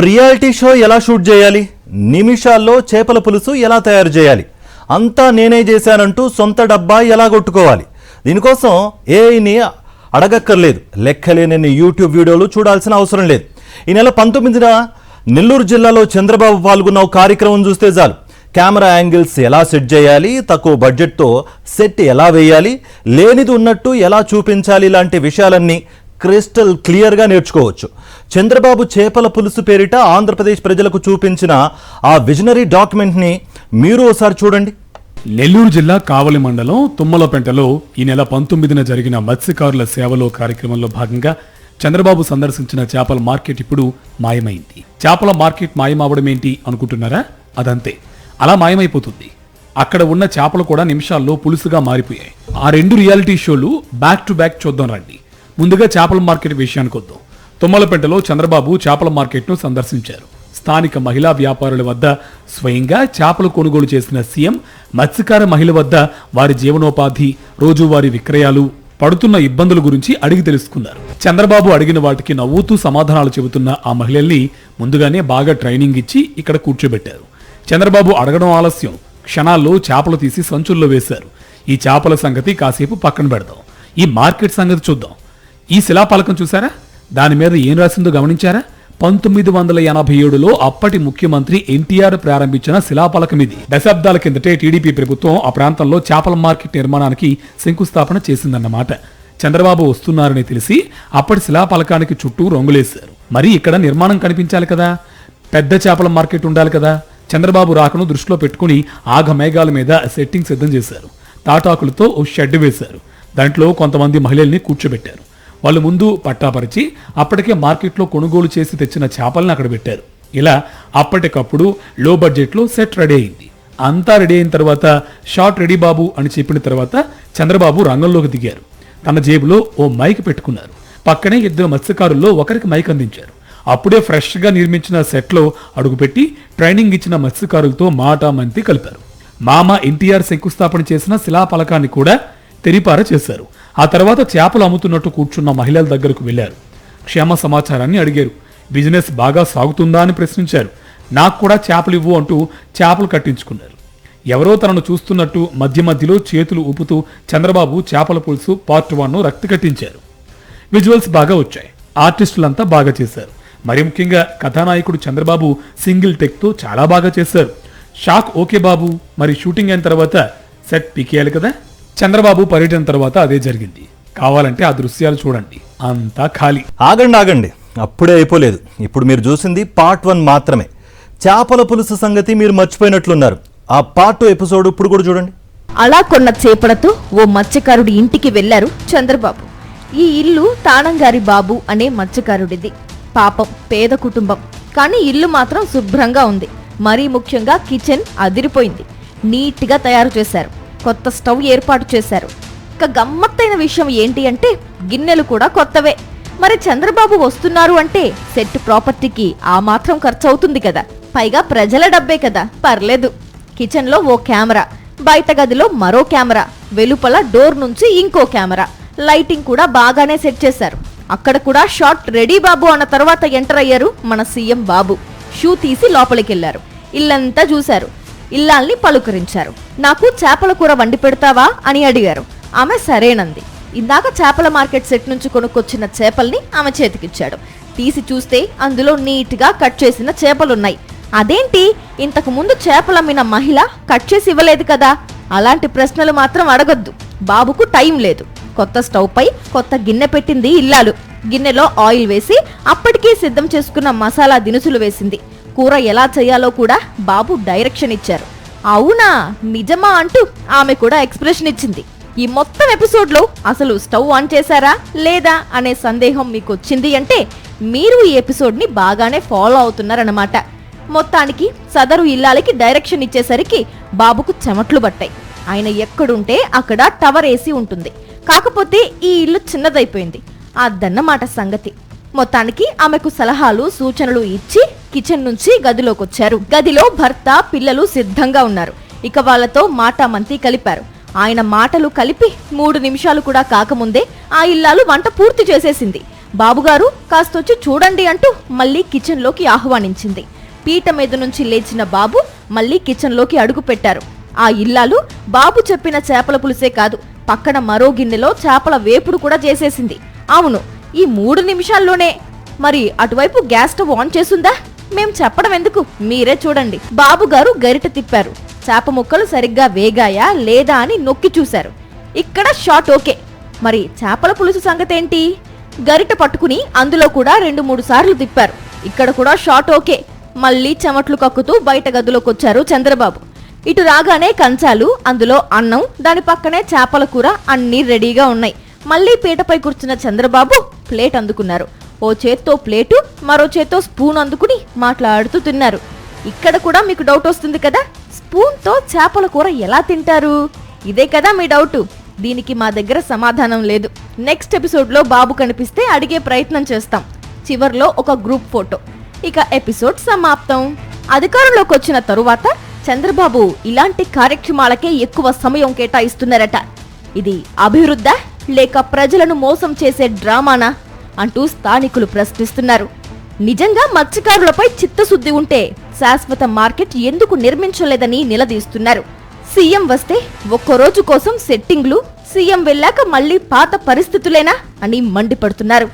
Reality show ఎలా shoot చేయాలి, నిమిషాల్లో చేపల పులుసు ఎలా తయారు చేయాలి, అంతా నేనే చేశానంటూ సొంత డబ్బా ఎలా కొట్టుకోవాలి. దీనికోసం ఏఐని అడగక్కర్లేదు, లెక్కలేనన్ని యూట్యూబ్ వీడియోలు చూడాల్సిన అవసరం లేదు. ఈ నెల 19న నెల్లూరు జిల్లాలో చంద్రబాబు పాల్గొన్న కార్యక్రమం చూస్తే చాలు. కెమెరా యాంగిల్స్ ఎలా సెట్ చేయాలి, తక్కువ బడ్జెట్తో సెట్ ఎలా వేయాలి, లేనిది ఉన్నట్టు ఎలా చూపించాలి, ఇలాంటి విషయాలన్నీ క్రిస్టల్ క్లియర్గా నేర్చుకోవచ్చు. చంద్రబాబు చేపల పులుసు పేరిట ఆంధ్రప్రదేశ్ ప్రజలకు చూపించిన ఆ విజనరీ డాక్యుమెంట్ని మీరు ఒకసారి చూడండి. నెల్లూరు జిల్లా కావలి మండలం తుమ్మలపెంటలో ఈ నెల 19న జరిగిన మత్స్యకారుల సేవలో కార్యక్రమంలో భాగంగా చంద్రబాబు సందర్శించిన చేపల మార్కెట్ ఇప్పుడు మాయమైంది. చేపల మార్కెట్ మాయమవడం ఏంటి అనుకుంటున్నారా? అదంతే, అలా మాయమైపోతుంది. అక్కడ ఉన్న చేపలు కూడా నిమిషాల్లో పులుసుగా మారిపోయాయి. ఆ రెండు రియాలిటీ షోలు బ్యాక్ టు బ్యాక్ చూద్దాం రండి. ముందుగా చేపల మార్కెట్ విషయానికి వద్దాం. తుమ్మలపెంటలో చంద్రబాబు చేపల మార్కెట్ను సందర్శించారు. స్థానిక మహిళా వ్యాపారుల వద్ద స్వయంగా చేపలు కొనుగోలు చేసిన సీఎం మత్స్యకార మహిళ వద్ద వారి జీవనోపాధి, రోజువారీ విక్రయాలు, పడుతున్న ఇబ్బందుల గురించి అడిగి తెలుసుకున్నారు. చంద్రబాబు అడిగిన వాటికి నవ్వుతూ సమాధానాలు చెబుతున్న ఆ మహిళల్ని ముందుగానే బాగా ట్రైనింగ్ ఇచ్చి ఇక్కడ కూర్చోబెట్టారు. చంద్రబాబు అడగడం ఆలస్యం, క్షణాల్లో చేపలు తీసి సంచుల్లో వేశారు. ఈ చేపల సంగతి కాసేపు పక్కన పెడదాం, ఈ మార్కెట్ సంగతి చూద్దాం. ఈ శిలాఫలకం చూసారా? దాని మీద ఏం రాసిందో గమనించారా? 1987లో అప్పటి ముఖ్యమంత్రి ఎన్టీఆర్ ప్రారంభించిన శిలాఫలకం ఇది. దశాబ్దాల కిందటే టీడీపీ ప్రభుత్వం ఆ ప్రాంతంలో చేపల మార్కెట్ నిర్మాణానికి శంకుస్థాపన చేసిందన్నమాట. చంద్రబాబు వస్తున్నారని తెలిసి అప్పటి శిలాఫలకానికి చుట్టూ రంగులేశారు. మరి ఇక్కడ నిర్మాణం కనిపించాలి కదా, పెద్ద చేపల మార్కెట్ ఉండాలి కదా. చంద్రబాబు రాకను దృష్టిలో పెట్టుకుని ఆగమేఘాల మీద సెట్టింగ్ సిద్ధం చేశారు. తాటాకులతో ఓ షెడ్ వేశారు. దాంట్లో కొంతమంది మహిళల్ని కూర్చోబెట్టారు. వాళ్ళు ముందు పట్టాపరిచి అప్పటికే మార్కెట్లో కొనుగోలు చేసి తెచ్చిన చేపలను అక్కడ పెట్టారు. ఇలా అప్పటికప్పుడు లో బడ్జెట్లో సెట్ రెడీ అయింది. అంతా రెడీ అయిన తర్వాత షాట్ రెడీ బాబు అని చెప్పిన తర్వాత చంద్రబాబు రంగంలోకి దిగారు. తన జేబులో ఓ మైక్ పెట్టుకున్నారు. పక్కనే ఇద్దరు మత్స్యకారుల్లో ఒకరికి మైక్ అందించారు. అప్పుడే ఫ్రెష్గా నిర్మించిన సెట్లో అడుగుపెట్టి ట్రైనింగ్ ఇచ్చిన మత్స్యకారులతో మాట మంతి కలిపారు. మామ ఎన్టీఆర్ శంకుస్థాపన చేసిన శిలాఫలకాన్ని కూడా తెరిపార చేశారు. ఆ తర్వాత చేపలు అమ్ముతున్నట్టు కూర్చున్న మహిళల దగ్గరకు వెళ్లారు. క్షేమ సమాచారాన్ని అడిగారు. బిజినెస్ బాగా సాగుతుందా అని ప్రశ్నించారు. నాకు కూడా చేపలు ఇవ్వు అంటూ చేపలు కట్టించుకున్నారు. ఎవరో తనను చూస్తున్నట్టు మధ్య మధ్యలో చేతులు ఊపుతూ చంద్రబాబు చేపల పులుసు పార్ట్ 1 రక్తి కట్టించారు. విజువల్స్ బాగా వచ్చాయి. ఆర్టిస్టులంతా బాగా చేశారు. మరి ముఖ్యంగా కథానాయకుడు చంద్రబాబు సింగిల్ టెక్తో చాలా బాగా చేశారు. షాక్ ఓకే బాబు, మరి షూటింగ్ అయిన తర్వాత సెట్ పీకేయాలి కదా. చంద్రబాబు పర్యటన తర్వాత అదే జరిగింది. కావాలంటే ఆ దృశ్యాలు చూడండి, అంతా ఖాళీ. ఆగండి, అప్పుడే అయిపోలేదు. ఇప్పుడు మీరు చూసింది పార్ట్ 1 మాత్రమే. చేపల పులుసు సంగతి మీరు మర్చిపోయినట్లున్నారు. ఆ పార్ట్ 2 ఎపిసోడ్ ఇప్పుడు కూడా చూడండి. అలా కొన్న చేపలతో ఓ మత్స్యకారుడి ఇంటికి వెళ్లారు చంద్రబాబు. ఈ ఇల్లు తానంగారి బాబు అనే మత్స్యకారుడిది. పాపం పేద కుటుంబం, కానీ ఇల్లు మాత్రం శుభ్రంగా ఉంది. మరీ ముఖ్యంగా కిచెన్ అదిరిపోయింది. నీట్గా తయారు చేశారు. కొత్త స్టవ్ ఏర్పాటు చేశారు. ఇక గమ్మత్తైన విషయం ఏంటి అంటే గిన్నెలు కూడా కొత్తవే. మరి చంద్రబాబు వస్తున్నారు అంటే సెట్ ప్రాపర్టీకి ఆ మాత్రం ఖర్చు అవుతుంది కదా, పైగా ప్రజల డబ్బే కదా, పర్లేదు. కిచెన్లో ఓ కెమెరా, బయట గదిలో మరో కెమెరా, వెలుపల డోర్ నుంచి ఇంకో కెమెరా, లైటింగ్ కూడా బాగానే సెట్ చేశారు. అక్కడ కూడా షాట్ రెడీ బాబు అన్న తర్వాత ఎంటర్ అయ్యారు మన సీఎం బాబు. షూ తీసి లోపలికెళ్లారు. ఇల్లంతా చూశారు. ఇల్లాల్ని పలుకరించారు. నాకు చేపల కూర వండి పెడతావా అని అడిగారు. ఆమె సరేనంది. ఇందాక చేపల మార్కెట్ సెట్ నుంచి కొనుక్కొచ్చిన చేపల్ని ఆమె చేతికిచ్చాడు. తీసి చూస్తే అందులో నీట్గా కట్ చేసిన చేపలున్నాయి. అదేంటి, ఇంతకు ముందు చేపలమ్మిన మహిళ కట్ చేసి ఇవ్వలేదు కదా? అలాంటి ప్రశ్నలు మాత్రం అడగొద్దు. బాబుకు టైం లేదు. కొత్త స్టవ్ పై కొత్త గిన్నె పెట్టింది ఇల్లాలు. గిన్నెలో ఆయిల్ వేసి అప్పటికే సిద్ధం చేసుకున్న మసాలా దినుసులు వేసింది. కూర ఎలా చేయాలో కూడా బాబు డైరెక్షన్ ఇచ్చారు. అవునా, నిజమా అంటూ ఆమె కూడా ఎక్స్ప్రెషన్ ఇచ్చింది. ఈ మొత్తం ఎపిసోడ్లో అసలు స్టవ్ ఆన్ చేశారా లేదా అనే సందేహం మీకు వచ్చింది అంటే మీరు ఈ ఎపిసోడ్ని బాగానే ఫాలో అవుతున్నారన్నమాట. మొత్తానికి సదరు ఇల్లాలకి డైరెక్షన్ ఇచ్చేసరికి బాబుకు చెమట్లు పట్టాయి. ఆయన ఎక్కడుంటే అక్కడ టవర్ ఏసీ ఉంటుంది. కాకపోతే ఈ ఇల్లు చిన్నదైపోయింది. అదన్నమాట సంగతి. మొత్తానికి ఆమెకు సలహాలు సూచనలు ఇచ్చి కిచెన్ నుంచి గదిలోకొచ్చారు. గదిలో భర్త పిల్లలు సిద్ధంగా ఉన్నారు. ఇక వాళ్లతో మాటామంతి కలిపారు. ఆయన మాటలు కలిపి 3 నిమిషాలు కూడా కాకముందే ఆ ఇల్లాలు వంట పూర్తి చేసేసింది. బాబుగారు కాస్తొచ్చి చూడండి అంటూ మళ్ళీ కిచెన్లోకి ఆహ్వానించింది. పీట మీద నుంచి లేచిన బాబు మళ్ళీ కిచెన్లోకి అడుగు పెట్టారు. ఆ ఇల్లాలు బాబు చెప్పిన చేపల పులుసే కాదు, పక్కన మరో గిన్నెలో చేపల వేపుడు కూడా చేసేసింది. అవును, ఈ 3 నిమిషాల్లోనే. మరి అటువైపు గ్యాస్ స్టవ్ ఆన్ చేసుందా? మేం చెప్పడం ఎందుకు, మీరే చూడండి. బాబుగారు గరిట తిప్పారు. చేప ముక్కలు సరిగ్గా వేగాయా లేదా అని నొక్కి చూశారు. ఇక్కడ షాట్ ఓకే. మరి చేపల పులుసు సంగతేంటి? గరిట పట్టుకుని అందులో కూడా 2-3 సార్లు తిప్పారు. ఇక్కడ కూడా షాట్ ఓకే. మళ్ళీ చెమట్లు కక్కుతూ బయట గదిలోకొచ్చారు చంద్రబాబు. ఇటు రాగానే కంచాలు, అందులో అన్నం, దాని పక్కనే చేపల కూర అన్నీ రెడీగా ఉన్నాయి. మళ్ళీ పీటపై కూర్చున్న చంద్రబాబు ప్లేట్ అందుకున్నారు. ఓ చేత్తో ప్లేటు, మరో చేత్తో స్పూన్ అందుకుని మాట్లాడుతూ తిన్నారు. ఇక్కడ కూడా మీకు డౌట్ వస్తుంది కదా, స్పూన్తో చేపల కూర ఎలా తింటారు? ఇదే కదా మీ డౌటు. దీనికి మా దగ్గర సమాధానం లేదు. నెక్స్ట్ ఎపిసోడ్లో బాబు కనిపిస్తే అడిగే ప్రయత్నం చేస్తాం. చివర్లో ఒక గ్రూప్ ఫోటో. ఇక ఎపిసోడ్ సమాప్తం. అధికారంలోకి వచ్చిన తరువాత చంద్రబాబు ఇలాంటి కార్యక్రమాలకే ఎక్కువ సమయం కేటాయిస్తున్నారట. ఇది అభివృద్ధా లేక ప్రజలను మోసం చేసే డ్రామానా అంటూ స్థానికులు ప్రశ్నిస్తున్నారు. నిజంగా మత్స్యకారులపై చిత్తశుద్ధి ఉంటే శాశ్వత మార్కెట్ ఎందుకు నిర్మించలేదని నిలదీస్తున్నారు. సీఎం వస్తే ఒక్కరోజు కోసం సెట్టింగ్లు, సీఎం వెళ్ళాక మళ్లీ పాత పరిస్థితులేనా అని మండిపడుతున్నారు.